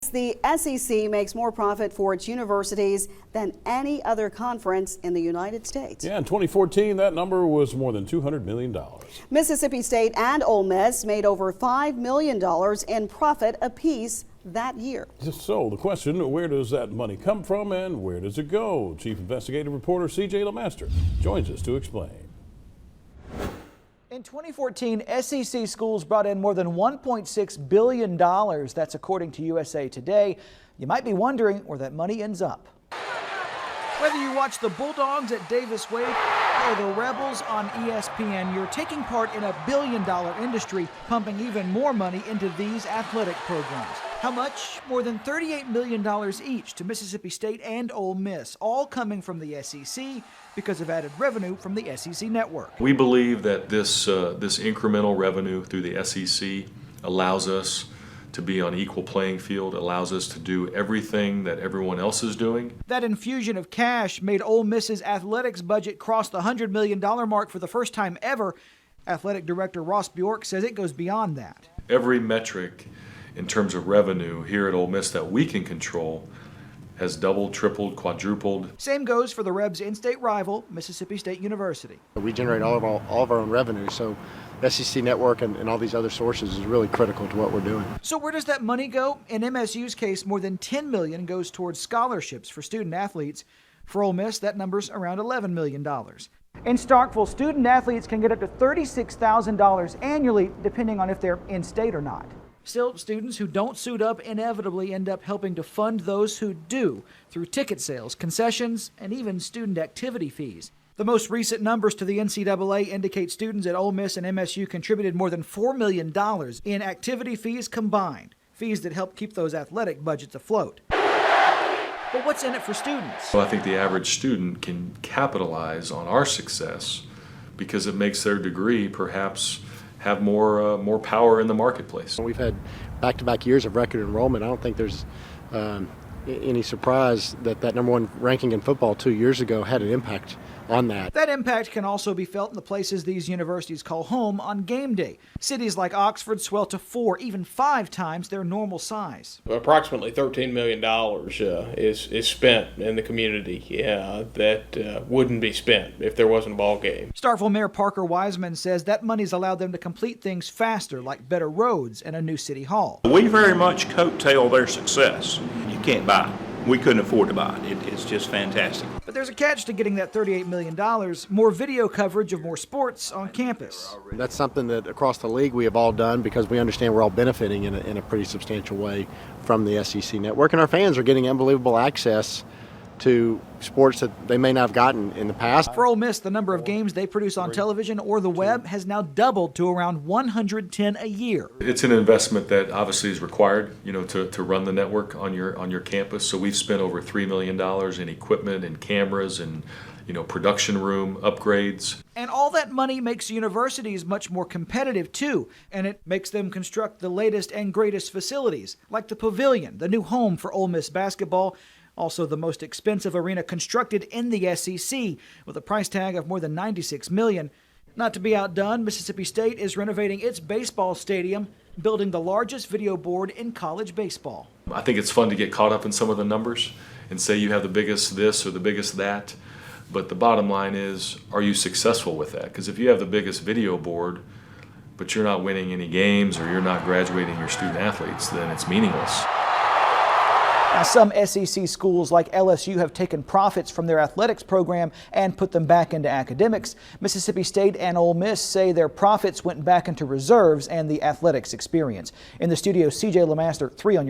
The SEC makes more profit for its universities than any other conference in the United States. Yeah, in 2014, that number was more than $200 million. Mississippi State and Ole Miss made over $5 million in profit apiece that year. So the question, where does that money come from and where does it go? Chief Investigative Reporter LeMaster joins us to explain. In 2014, SEC schools brought in more than $1.6 billion. That's according to USA Today. You might be wondering where that money ends up. Whether you watch the Bulldogs at Davis Wade or the Rebels on ESPN, you're taking part in a billion-dollar industry, pumping even more money into these athletic programs. How much? More than $38 million each to Mississippi State and Ole Miss, all coming from the SEC because of added revenue from the SEC network. We believe that this incremental revenue through the SEC allows us to be on equal playing field, allows us to do everything that everyone else is doing. That infusion of cash made Ole Miss's athletics budget cross the $100 million mark for the first time ever. Athletic Director Ross Bjork says it goes beyond that. Every metric in terms of revenue here at Ole Miss that we can control has doubled, tripled, quadrupled. Same goes for the Rebs' in-state rival, Mississippi State University. We generate all of our own revenue, so SEC network and all these other sources is really critical to what we're doing. So where does that money go? In MSU's case, more than $10 million goes towards scholarships for student athletes. For Ole Miss, that number's around $11 million. In Starkville, student athletes can get up to $36,000 annually, depending on if they're in-state or not. Still, students who don't suit up inevitably end up helping to fund those who do through ticket sales, concessions, and even student activity fees. The most recent numbers to the NCAA indicate students at Ole Miss and MSU contributed more than $4 million in activity fees combined, fees that help keep those athletic budgets afloat. But what's in it for students? Well, I think the average student can capitalize on our success because it makes their degree perhaps have more power in the marketplace. We've had back-to-back years of record enrollment. I don't think there's any surprise that number one ranking in football 2 years ago had an impact on that. That impact can also be felt in the places these universities call home on game day. Cities like Oxford swell to 4, even 5 times their normal size. Approximately $13 million is spent in the community that wouldn't be spent if there wasn't a ball game. Starkville Mayor Parker Wiseman says that money's allowed them to complete things faster, like better roads and a new city hall. We very much coattail their success. You can't buy it. We couldn't afford to buy it. It's just fantastic. But there's a catch to getting that $38 million, more video coverage of more sports on campus. That's something that across the league we have all done because we understand we're all benefiting in a pretty substantial way from the SEC network, and our fans are getting unbelievable access to sports that they may not have gotten in the past. For Ole Miss, the number of games they produce on television or the web has now doubled to around 110 a year. It's an investment that obviously is required, to run the network on your campus. So we've spent over $3 million in equipment and cameras and production room upgrades. And all that money makes universities much more competitive too, and it makes them construct the latest and greatest facilities, like the Pavilion, the new home for Ole Miss basketball. Also the most expensive arena constructed in the SEC, with a price tag of more than $96 million. Not to be outdone, Mississippi State is renovating its baseball stadium, building the largest video board in college baseball. I think it's fun to get caught up in some of the numbers and say you have the biggest this or the biggest that. But the bottom line is, are you successful with that? Because if you have the biggest video board, but you're not winning any games or you're not graduating your student athletes, then it's meaningless. Now, some SEC schools like LSU have taken profits from their athletics program and put them back into academics. Mississippi State and Ole Miss say their profits went back into reserves and the athletics experience. In the studio, CJ LeMaster, 3 on your